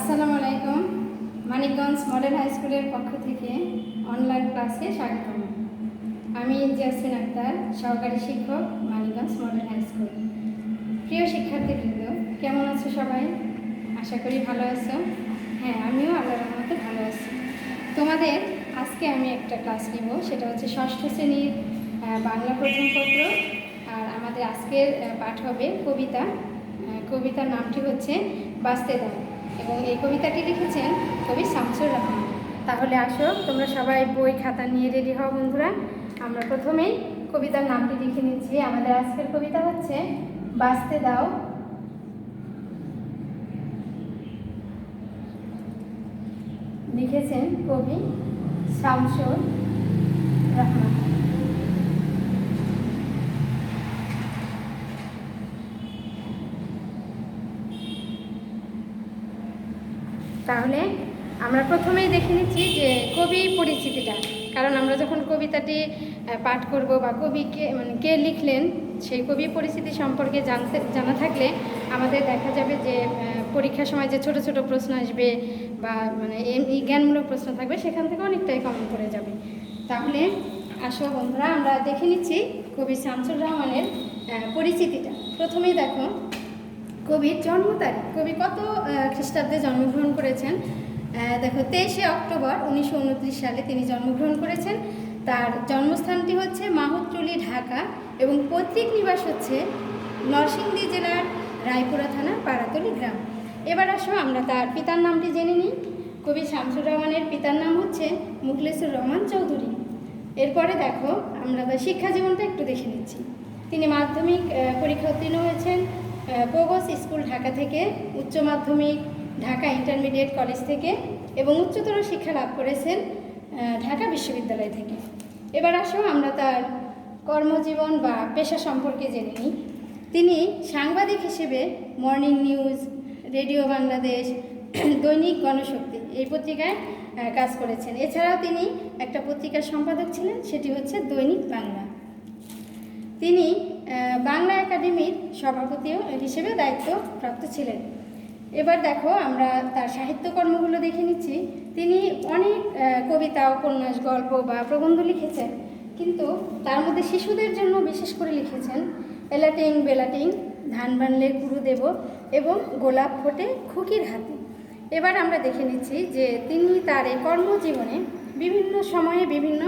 আসসালামু আলাইকুম। Manikganj model high স্কুলের পক্ষ থেকে অনলাইন ক্লাসে স্বাগতম। আমি জাসমিন আক্তার, সহকারী শিক্ষক, মানিকগঞ্জ মডেল হাই স্কুল। প্রিয় শিক্ষার্থীবৃন্দ, কেমন আছো সবাই? আশা করি ভালো আছো। হ্যাঁ, আমিও আল্লাহর রহমতে ভালো আছি। তোমাদের আজকে আমি একটা ক্লাস নিব, সেটা হচ্ছে ষষ্ঠ শ্রেণীর বাংলা প্রথম পত্র। আর আমাদের আজকের পাঠ হবে কবিতা। কবিতার নামটি হচ্ছে বাঁচতে দাও, এবং এই কবিতাটি লিখেছেন কবি শামসুর রহমান। তাহলে আসো, তোমরা সবাই বই খাতা নিয়ে রেডি হও বন্ধুরা। আমরা প্রথমেই কবিতার নামটি লিখে নিচ্ছি। আমাদের আজকের কবিতা হচ্ছে বাঁচতে দাও। লিখেছেন কবি শামসুর রহমান। তাহলে আমরা প্রথমেই দেখে নিচ্ছি যে কবি পরিচিতিটা, কারণ আমরা যখন কবিতাটি পাঠ করব বা কবিকে কে লিখলেন সেই কবি পরিচিতি সম্পর্কে জানা থাকলে আমাদের দেখা যাবে যে পরীক্ষার সময় যে ছোট ছোট প্রশ্ন আসবে বা এমনি জ্ঞানমূলক প্রশ্ন থাকবে, সেখান থেকে অনেকটাই কমন পড়ে যাবে। তাহলে আসো বন্ধুরা, আমরা দেখে নিচ্ছি কবি শামসুর রহমানের পরিচিতিটা। প্রথমেই দেখো কবির জন্ম তারিখ। কবি কত খ্রিস্টাব্দে জন্মগ্রহণ করেছেন? দেখো 23শে অক্টোবর 1929 সালে তিনি জন্মগ্রহণ করেছেন। তার জন্মস্থানটি হচ্ছে মাহুতটুলি, ঢাকা, এবং পৈতৃক নিবাস হচ্ছে নরসিংদী জেলার রায়পুরা থানার পাড়াতলি গ্রাম। এবার আসো আমরা তার পিতার নামটি জেনে নিই। কবি শামসুর রহমানের পিতার নাম হচ্ছে মুখলেসুর রহমান চৌধুরী। এরপরে দেখো আমরা তার শিক্ষা জীবনটা একটু দেখে নিচ্ছি। তিনি মাধ্যমিক পরীক্ষা উত্তীর্ণ হয়েছেন প্রগস স্কুল ঢাকা থেকে, উচ্চ মাধ্যমিক ঢাকা ইন্টারমিডিয়েট কলেজ থেকে, এবং উচ্চতর শিক্ষা লাভ করেছেন ঢাকা বিশ্ববিদ্যালয় থেকে। এবার আসো আমরা তার কর্মজীবন বা পেশা সম্পর্কে জেনে নিই। তিনি সাংবাদিক হিসেবে মর্নিং নিউজ, রেডিও বাংলাদেশ, দৈনিক গণশক্তি এই পত্রিকায় কাজ করেছেন। এছাড়াও তিনি একটা পত্রিকার সম্পাদক ছিলেন, সেটি হচ্ছে দৈনিক বাংলা। তিনি বাংলা একাডেমির সভাপতিও হিসেবে দায়িত্বপ্রাপ্ত ছিলেন। এবার দেখো আমরা তার সাহিত্যকর্মগুলো দেখে নিচ্ছি। তিনি অনেক কবিতা, উপন্যাস, গল্প বা প্রবন্ধ লিখেছেন, কিন্তু তার মধ্যে শিশুদের জন্য বিশেষ করে লিখেছেন এলাটিং বেলাটিং, ধান বানলে কুরু দেব, এবং গোলাপ ফোটে খুকির হাতে। এবার আমরা দেখে নিচ্ছি যে তিনি তার এই কর্মজীবনে বিভিন্ন সময়ে বিভিন্ন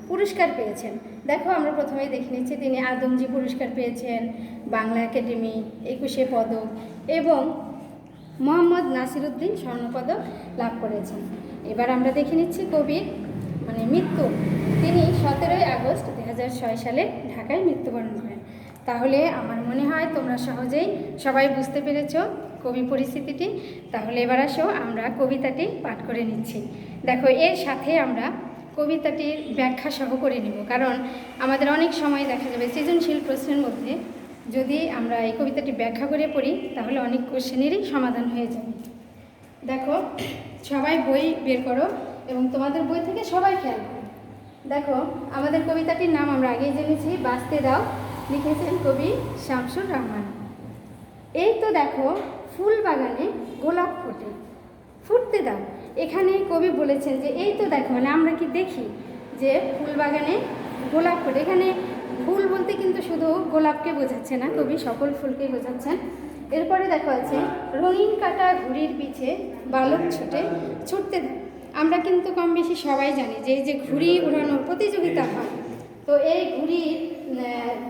পুরস্কার পেয়েছেন। দেখো আমরা প্রথমেই দেখে নিচ্ছি তিনি আদমজি পুরস্কার পেয়েছেন, বাংলা একাডেমি 21শে পদক, এবং মোহাম্মদ নাসিরুদ্দিন স্বর্ণপদক লাভ করেছেন। এবার আমরা দেখে নিচ্ছি কবির মৃত্যু। তিনি 17ই আগস্ট 2006 সালে ঢাকায় মৃত্যুবরণ করেন। তাহলে আমার মনে হয় তোমরা সহজেই সবাই বুঝতে পেরেছ কবি পরিস্থিতিটি। তাহলে এবার আসো আমরা কবিতাটি পাঠ করে নিচ্ছি। দেখো এর সাথে আমরা কবিতাটির ব্যাখ্যা সহ করে নিব, কারণ আমাদের অনেক সময় দেখা যাবে সৃজনশীল প্রশ্নের মধ্যে যদি আমরা এই কবিতাটি ব্যাখ্যা করে পড়ি তাহলে অনেক কোশ্চেনেরই সমাধান হয়ে যাবে। দেখো সবাই বই বের করো এবং তোমাদের বই থেকে সবাই খেয়াল করো। দেখো আমাদের কবিতাটির নাম আমরা আগেই জেনেছি, বাঁচতে দাও। লিখেছেন কবি শামসুর রহমান। এই তো দেখো ফুল বাগানে গোলাপ ফোটে, ফুটতে দাও। এখানে কবি বলেছেন যে এই তো দেখো, আমরা কি দেখি যে ফুল বাগানে গোলাপ ফোটে। এখানে ফুল বলতে কিন্তু শুধু গোলাপকে বোঝাচ্ছে না, কবি সকল ফুলকেই বোঝাচ্ছেন। এরপরে দেখো আছে রঙিন কাটা ঘুড়ির পিছে বালক ছুটতে দাও। আমরা কিন্তু কম বেশি সবাই জানি যে এই যে ঘুড়ি উড়ানোর প্রতিযোগিতা হয়, তো এই ঘুড়ির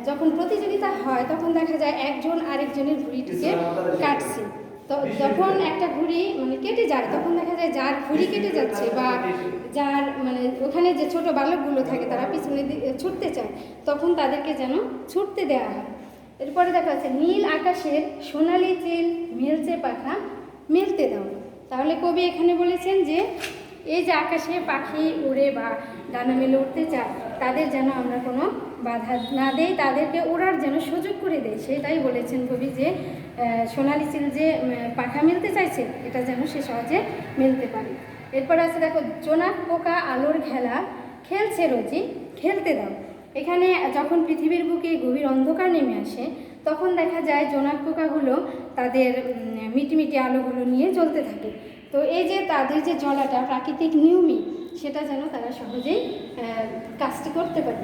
যখন প্রতিযোগিতা হয় তখন দেখা যায় একজন আরেকজনের ঘুড়িটিকে কাটছে। তো যখন একটা ঘুড়ি কেটে যায় তখন দেখা যায় যার ঘুড়ি কেটে যাচ্ছে বা যার ওখানে যে ছোট বালকগুলো থাকে তারা পিছনে ছুটতে চায়, তখন তাদেরকে যেন ছুটতে দেওয়া হয়। এরপরে দেখা যাচ্ছে নীল আকাশের সোনালি চিল মেলছে পাখা মেলতে দাও। তাহলে কবি এখানে বলেছেন যে এই যে আকাশে পাখি উড়ে বা ডানা মেলে উঠতে চায়, তাদের যেন আমরা কোনো বাধা না দেই, তাদেরকে ওড়ার যেন সুযোগ করে দেয়, সেটাই বলেছেন কবি। যে সোনালি চিল যে পাখা মেলতে চাইছে এটা যেন সে সহজে মেলতে পারে। এরপর আছে দেখো জোনাক পোকা আলোর খেলা খেলছে রোজি খেলতে দাও। এখানে যখন পৃথিবীর বুকে গভীর অন্ধকার নেমে আসে তখন দেখা যায় জোনাক পোকাগুলো তাদের মিটিমিটি আলোগুলো নিয়ে জ্বলতে থাকে। তো এই যে তাদের যে জলাটা প্রাকৃতিক নিয়মই, সেটা যেন তারা সহজেই কাজটি করতে পারে।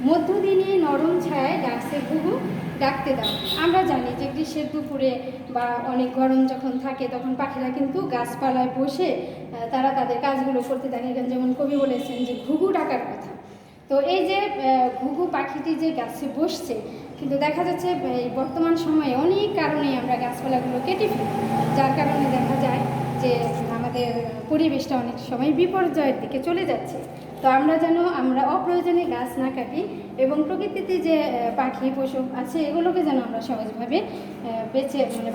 মধ্যদিনে নরম ছায়ায় ডাকছে ঘুঘু ডাকতে দাও। আমরা জানি যে গ্রীষ্মের দুপুরে বা অনেক গরম যখন থাকে তখন পাখিরা কিন্তু গাছপালায় বসে তারা তাদের কাজগুলো করতে থাকে, যেমন কবি বলেছেন যে ঘুঘু ডাকার কথা। তো এই যে ঘুঘু পাখিটি যে গাছে বসছে, কিন্তু দেখা যাচ্ছে এই বর্তমান সময়ে অনেক কারণে আমরা গাছপালাগুলো কেটে ফেলি, যার কারণে দেখা যায় যে আমাদের পরিবেশটা অনেক সময় বিপর্যয়ের দিকে চলে যাচ্ছে। তো আমরা অপ্রয়োজনে গাছ না কাটি এবং প্রকৃতিতে যে পাখি পশু আছে এগুলোকে যেন আমরা সহজভাবে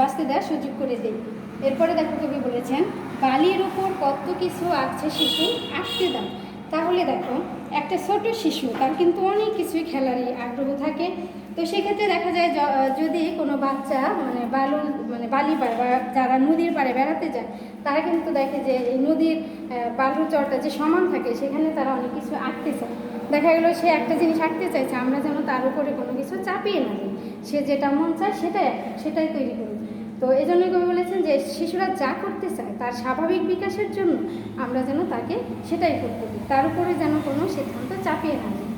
বাঁচতে দেওয়ার সুযোগ করে দিই। এরপরে দেখো কবি বলেছেন, বালির উপর কত কিছু আঁকছে শিশু আঁকতে দাও। তাহলে দেখো একটা ছোট শিশু, তার কিন্তু অনেক কিছুই খেলারই আগ্রহ থাকে। তো সেক্ষেত্রে দেখা যায় যদি কোনো বাচ্চা বালি পাড়ে বা যারা নদীর পাড়ে বেড়াতে যায়, তারা কিন্তু দেখে যে এই নদীর বালুর চরটা যে সমান থাকে সেখানে তারা অনেক কিছু আঁকতে চায়। দেখা গেলো সে একটা জিনিস আঁকতে চাইছে, আমরা যেন তার উপরে কোনো কিছু চাপিয়ে না দিই, সে যেটা মন চায় সেটাই তৈরি করি। তো এই জন্যই কবি বলেছেন যে শিশুরা যা করতে চায় তার স্বাভাবিক বিকাশের জন্য আমরা যেন তাকে সেটাই করতে দিই, তার উপরে যেন কোনো সিদ্ধান্ত চাপিয়ে না দিই।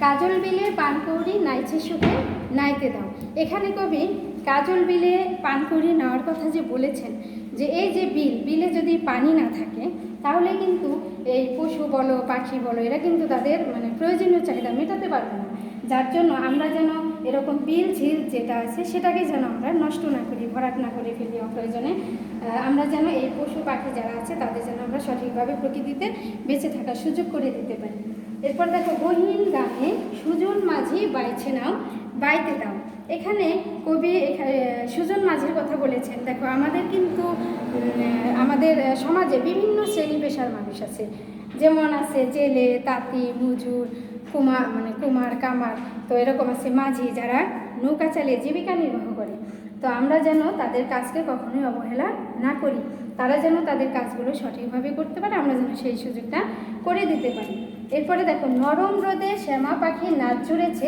কাজল বিলে পানকৌড়ি নাইছে সুখে নাইতে দাও। এখানে কবি কাজল বিলে পানকৌড়ি নেওয়ার কথা যে বলেছেন, যে এই যে বিলে যদি পানি না থাকে তাহলে কিন্তু এই পশু বলো পাখি বলো এরা কিন্তু তাদের প্রয়োজনীয় চাহিদা মেটাতে পারবে না। যার জন্য আমরা যেন এরকম বিল ঝিল যেটা আছে সেটাকে যেন আমরা নষ্ট না করি, ভরাট না করে ফেলি অপ্রয়োজনে। আমরা যেন এই পশু পাখি যারা আছে তাদের যেন আমরা সঠিকভাবে প্রকৃতিতে বেঁচে থাকার সুযোগ করে দিতে পারি। এরপর দেখো, গহীন গানে সুজন মাঝি বাইছে নাও বাইতে দাও। এখানে কবি সুজন মাঝির কথা বলেছেন। দেখো আমাদের কিন্তু আমাদের সমাজে বিভিন্ন শ্রেণী পেশার মানুষ আছে, যেমন আছে জেলে, তাঁতি, মজুর, কুমার কামার। তো এরকম আছে মাঝি, যারা নৌকা চালিয়ে জীবিকা নির্বাহ করে। তো আমরা যেন তাদের কাজকে কখনোই অবহেলা না করি, তারা যেন তাদের কাজগুলো সঠিকভাবে করতে পারে, আমরা যেন সেই সুযোগটা করে দিতে পারি। এরপরে দেখো, নরম রোদে শ্যামা পাখি নাচ জুড়েছে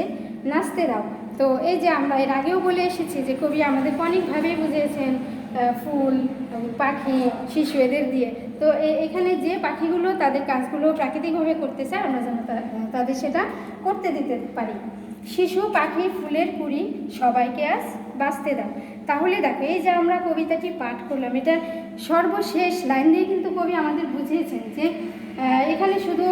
নাচতে দাও। তো এই যে আমরা এর আগেও বলে এসেছি যে কবি আমাদেরকে অনেকভাবেই বুঝিয়েছেন ফুল, পাখি, শিশু এদের দিয়ে। তো এখানে যে পাখিগুলো তাদের কাজগুলো প্রাকৃতিকভাবে করতে চায় আমরা যেন তাদের সেটা করতে দিতে পারি। শিশু, পাখি, ফুলের কুড়ি সবাইকে আজ বাঁচতে দাও। তাহলে দেখো এই যে আমরা কবিতাটি পাঠ করলাম, এটা সর্বশেষ লাইন দিয়ে কিন্তু কবি আমাদের বুঝিয়েছেন যে এখানে শুধু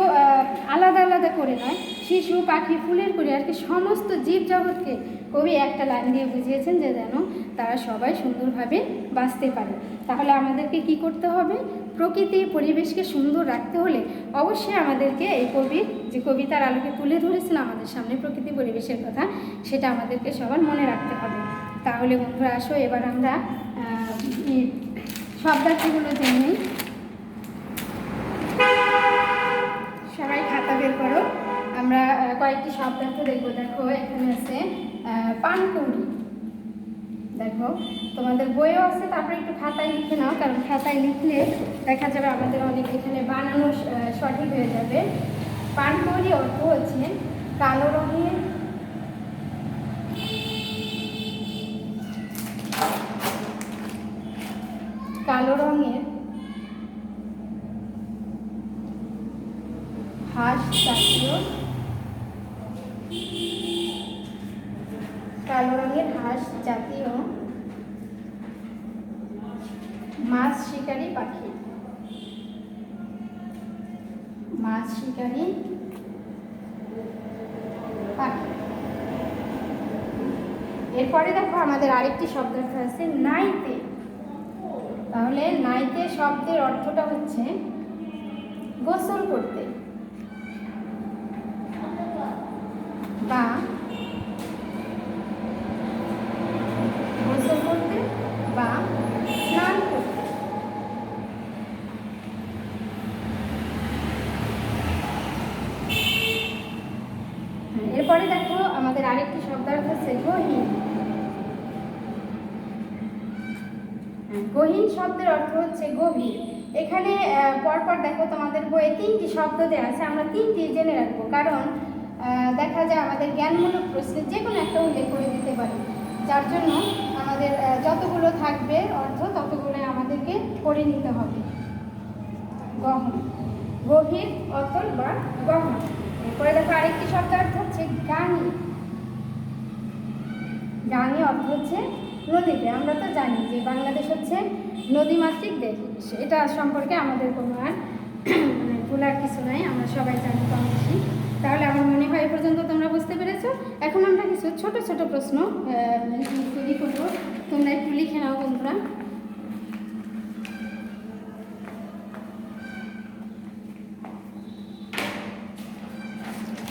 আলাদা আলাদা করে নয়, শিশু, পাখি, ফুলের কুড়ি আর কি সমস্ত জীব জগৎকে কবি একটা লাইন দিয়ে বুঝিয়েছেন যে যেন তারা সবাই সুন্দরভাবে বাঁচতে পারে। তাহলে আমাদেরকে কি করতে হবে? প্রকৃতি পরিবেশকে সুন্দর রাখতে হলে অবশ্যই আমাদেরকে এই কবির যে কবিতার আলোকে তুলে ধরেছেন আমাদের সামনে প্রকৃতি পরিবেশের কথা, সেটা আমাদেরকে সবার মনে রাখতে হবে। তাহলে বন্ধুরা আসো এবার আমরা শব্দার্থগুলো জেনে নিই। সবাই খাতা বের করো, আমরা কয়েকটি শব্দার্থ দেখবো। দেখো এখানে আছে পানকৌড়ি। দেখো তোমাদের বইও আছে, তারপরে একটু খাতায় লিখে নাও, কারণ খাতায় লিখলে দেখা যাবে আমাদের অনেক এখানে বানানো সঠিক হয়ে যাবে। পানকৌড়ি অর্থ হচ্ছে কালো রঙের হাঁস জাতীয় মাছ শিকারী পাখি। এরপরে দেখো আমাদের আরেকটি শব্দার্থ আছে নাইতে। তাহলে নাইতে শব্দের অর্থটা হচ্ছে গোসল করতে বা স্নান করতে। এরপরে দেখো আমাদের আরেকটি শব্দার্থ আছে গহীন। গহীন শব্দের অর্থ হচ্ছে গভীর। এখানে পরপর দেখো তোমাদের বইয়ে 3টি শব্দ দেওয়া আছে, আমরা 3টি জেনে রাখবো, কারণ দেখা যায় আমাদের জ্ঞানমূলক প্রশ্নে যে কোনো একটা উল্লেখ করে দিতে পারি, যার জন্য আমাদের যতগুলো থাকবে অর্থ ততগুলো আমাদেরকে করে নিতে হবে। গহন, গভীর, অতল বা গহন। এরপরে দেখো আরেকটি শব্দার্থ হচ্ছে গাঙি। গাঙি অর্থ হচ্ছে নদীতে। আমরা তো জানি যে বাংলাদেশ হচ্ছে নদীমাতৃক দেশ, এটা সম্পর্কে আমাদের কোনো আর মানে ভুলার কিছু নাই, আমরা সবাই জানি কম বেশি। তাহলে আমার মনে হয় এ পর্যন্ত তোমরা বুঝতে পেরেছো। এখন আমরা কিছু ছোট ছোট প্রশ্ন তৈরি করবো, তোমরা একটু লিখে নাও বন্ধুরা।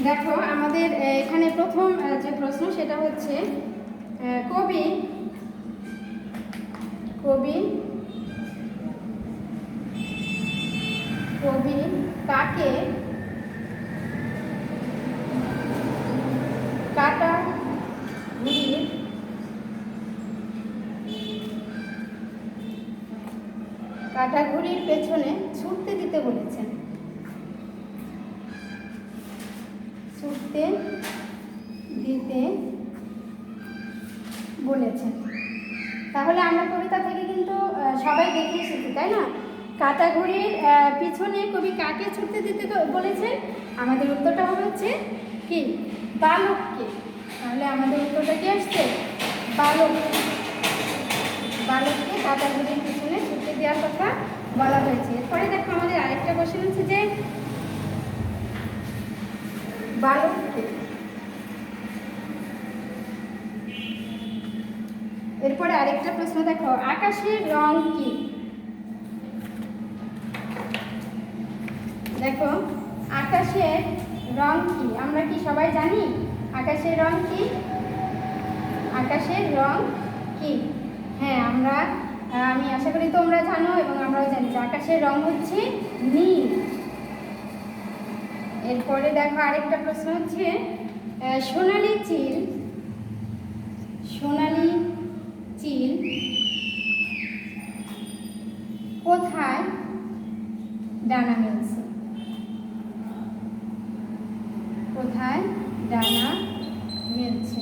দেখো আমাদের এখানে প্রথম যে প্রশ্ন সেটা হচ্ছে কবি কবি কবি কাকে কাটা ঘুড়ির পেছনে ছুটতে দিতে বলেছেন? ছুটতে দিতে বলেছেন। তাহলে আমরা কবিতা থেকে কিন্তু সবাই দেখে এসেছি, তাই না? কাটা ঘুড়ির পিছনে কবি কাকে ছুটতে দিতে বলেছেন? আমাদের উত্তরটা হবে হচ্ছে কি? বালককে। তাহলে আমাদের উত্তরটা কি আসছে? বালক। বালককে কাটা ঘুড়ির পিছনে ছুটতে দেওয়ার কথা বলা হয়েছে। এরপরে দেখো আমাদের আরেকটা কোশ্চেন হচ্ছে যে বালককে, এরপরে আরেকটা প্রশ্ন দেখো, আকাশের রং কি? দেখো আকাশের রং কি? আমরা কি সবাই জানি আকাশের রং কি? আকাশের রং কি? হ্যাঁ, আমি আশা করি তোমরা জানো এবং আমরাও জানি যে আকাশের রং হচ্ছে নীল। এরপরে দেখো আরেকটা প্রশ্ন হচ্ছে সোনালী চিল কোথায় ডানা মেলছে? কোথায় ডানা মেলছে?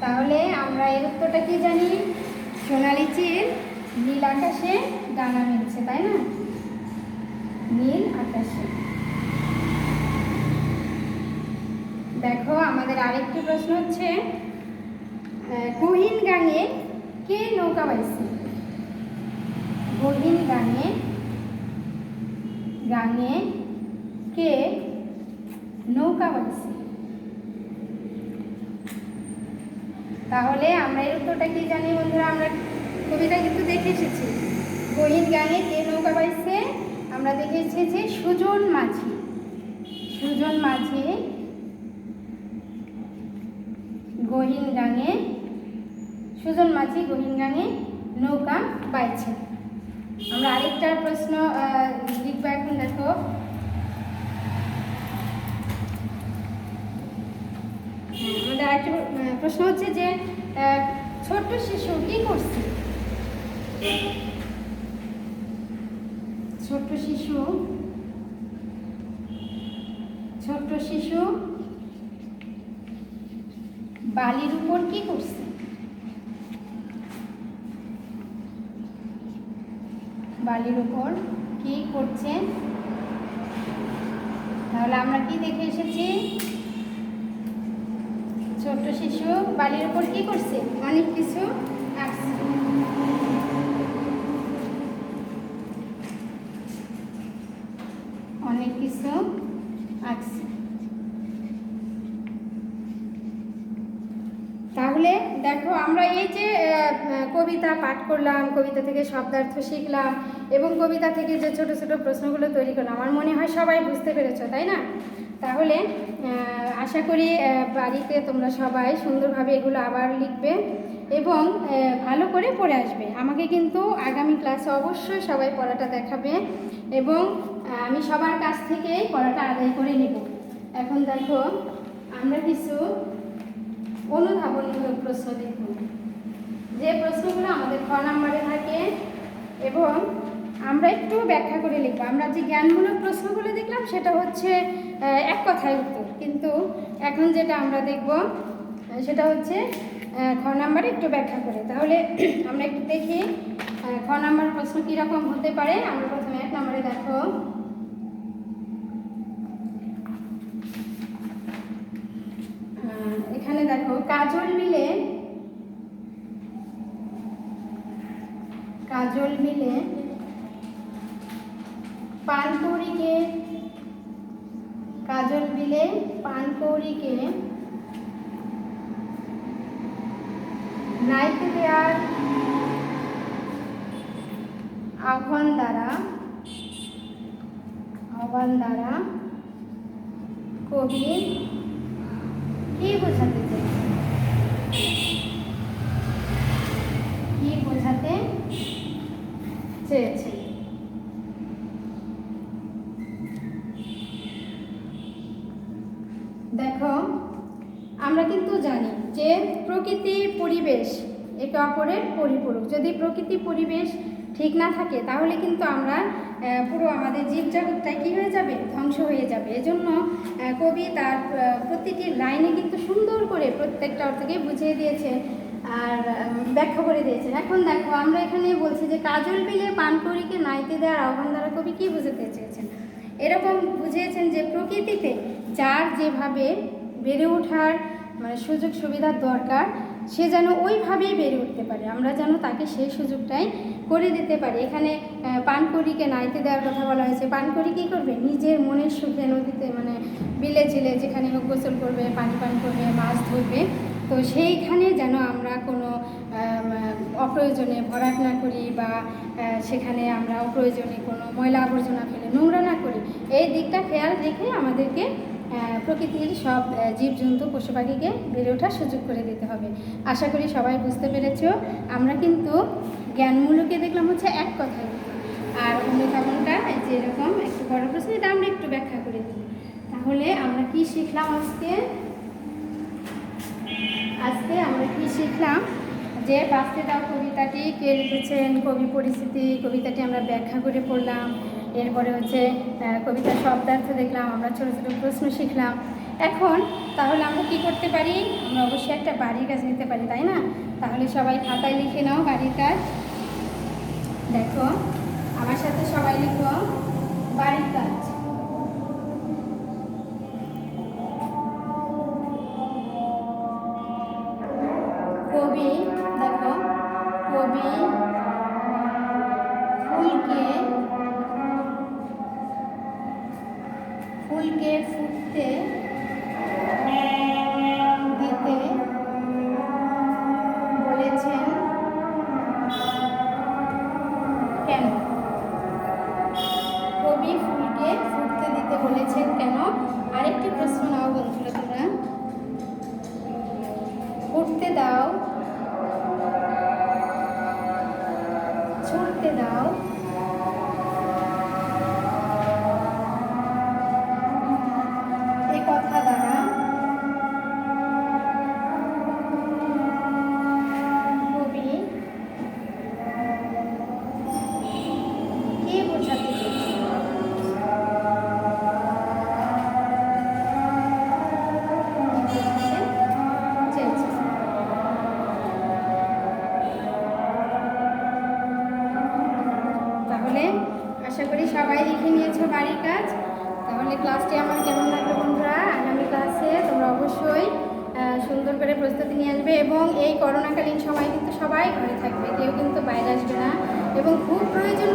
তাহলে আমরা এর উত্তরটা কি জানি? সোনালী চিল নীল আকাশে ডানা মেলছে, তাই না? নীল আকাশে। দেখো আমাদের আরেকটি প্রশ্ন হচ্ছে গহীন গাঙে কে নৌকা বাইছে? গহীন গাঙে কে নৌকা বাইছে? তাহলে আমরা এর উত্তরটা কি জানি বন্ধুরা? আমরা কবিতা কিন্তু দেখে এসেছি। গহীন গাঙে কে নৌকা বাইছে? আমরা দেখে এসেছি সুজন মাঝি। গহীন গাঙে নৌকা বাইছে। আমরা আরেকটা প্রশ্ন লিখব এখন। দেখো আমাদের আরেকটা প্রশ্ন হচ্ছে যে ছোট্ট শিশু কি করছে? ছোট্ট শিশু বালির উপর কি করছে? বালির উপর কি করছে? তাহলে আমরা কি দেখে এসেছি? ছোট্ট শিশু বালির উপর কি করছে? অনেক কিছু আঁকছে। তাহলে দেখো আমরা এই যে কবিতা পাঠ করলাম, কবিতা থেকে শব্দার্থ শিখলাম এবং কবিতা থেকে যে ছোট ছোট প্রশ্নগুলো তৈরি করলাম, আমার মনে হয় সবাই বুঝতে পেরেছো, তাই না? তাহলে আশা করি বাড়িতে তোমরা সবাই সুন্দরভাবে এগুলো আবার লিখবে এবং ভালো করে পড়ে আসবে। আমাকে কিন্তু আগামী ক্লাসে অবশ্যই সবাই পড়াটা দেখাবে এবং আমি সবার কাছ থেকেই পড়াটা আদায় করে নেব। এখন দেখো আমরা কিছু অনুধাবনমূলক প্রশ্ন দেখব, যে প্রশ্নগুলো আমাদের খ নাম্বারে থাকে এবং আমরা একটু ব্যাখ্যা করে লিখব। আমরা যে জ্ঞানমূলক প্রশ্নগুলো দেখলাম সেটা হচ্ছে এক কথায় উত্তর, কিন্তু এখন যেটা আমরা দেখব সেটা হচ্ছে খ নাম্বারে একটু ব্যাখ্যা করে। তাহলে আমরা একটু দেখি খ খ নাম্বার প্রশ্ন কীরকম হতে পারে। আমরা প্রথমে 1 নম্বরে দেখো, এখানে দেখো কাজল মিলে পানকৌড়িকে নাইতে দেওয়ার আহ্বান দ্বারা কবি কি বোঝাতে চেয়েছে? দেখো আমরা কিন্তু জানি যে প্রকৃতি পরিবেশ একে অপরের পরিপূরক। যদি প্রকৃতি পরিবেশ ঠিক না থাকে তাহলে কিন্তু আমরা পুরো আমাদের জীবজগৎটাই কী হয়ে যাবে, ধ্বংস হয়ে যাবে। এজন্য কবি তার প্রতিটি লাইনে কিন্তু সুন্দর করে প্রত্যেকটা অর্থকে বুঝিয়ে দিয়েছে আর ব্যাখ্যা করে দিয়েছেন। এখন দেখো আমরা এখানে বলছি যে কাজল বিলে পানকৌড়িকে নাইতে দেওয়ার আহ্বান দ্বারা কবি কী বুঝাতে চেয়েছেন? এরকম বুঝিয়েছেন যে প্রকৃতিতে যার যেভাবে বেড়ে ওঠার মানে সুযোগ সুবিধার দরকার সে যেন ওইভাবেই বেড়ে উঠতে পারে, আমরা যেন তাকে সেই সুযোগটাই করে দিতে পারি। এখানে পানকৌড়িকে নাইতে দেওয়ার কথা বলা হয়েছে। পানকৌড়ি কী করবে? নিজের মনের সুখে নদীতে মানে বিলে ঝিলে যেখানে হোক গোসল করবে, পানি পান করবে, মাছ ধরবে। তো সেইখানে যেন আমরা কোনো অপ্রয়োজনে ভরাট না করি বা সেখানে আমরা অপ্রয়োজনে কোনো ময়লা আবর্জনা ফেলে নোংরা না করি, এই দিকটা খেয়াল রেখে আমাদেরকে প্রকৃতির সব জীবজন্তু পশু পাখিকে বেড়ে ওঠার সুযোগ করে দিতে হবে। আশা করি সবাই বুঝতে পেরেছ। আমরা কিন্তু জ্ঞানমূলকে দেখলাম হচ্ছে এক কথায়, আর অনুধাবনটা যে এরকম একটু বড় প্রশ্ন, এটা আমরা একটু ব্যাখ্যা করে দিই। তাহলে আমরা কি শিখলাম আজকে আমরা কি শিখলাম যে বাঁচতে দাও কবিতাটি কে লিখেছেন, কবি পরিস্থিতি, কবিতাটি আমরা ব্যাখ্যা করে পড়লাম। এরপরে হচ্ছে কবিতার শব্দার্থ দেখলাম, আমরা ছোটো ছোটো প্রশ্ন শিখলাম। এখন তাহলে আমরা কি করতে পারি? আমরা অবশ্যই একটা বাড়ির কাজ নিতে পারি, তাই না? তাহলে সবাই খাতায় লিখে নাও বাড়ির কাজ। দেখো আমার সাথে সবাই লিখো বাড়ির কাজ। কবি দেখো কবি ফুলকে ফুটতে দিতে বলেছেন কেন? কবি ফুলকে ফুটতে দিতে বলেছেন কেন? আরেকটি প্রশ্ন নাও বন্ধুরা, তোমরা ফুটতে দাও, ছুটতে দাও, এ কথা দ্বারা কবি কে বোঝাতে চেয়েছে? তাহলে আশা করি সবাই লিখে নিয়েছো বাড়ির কাজ। তাহলে ক্লাসটি আমার কেমন লাগলো বন্ধুরা? আগামী ক্লাসে তোমরা অবশ্যই সুন্দর করে প্রস্তুতি নিয়ে আসবে এবং এই করোনাকালীন সময় কিন্তু সবাই ঘরে থাকবে, কেউ কিন্তু বাইরে আসবে না এবং খুব প্রয়োজন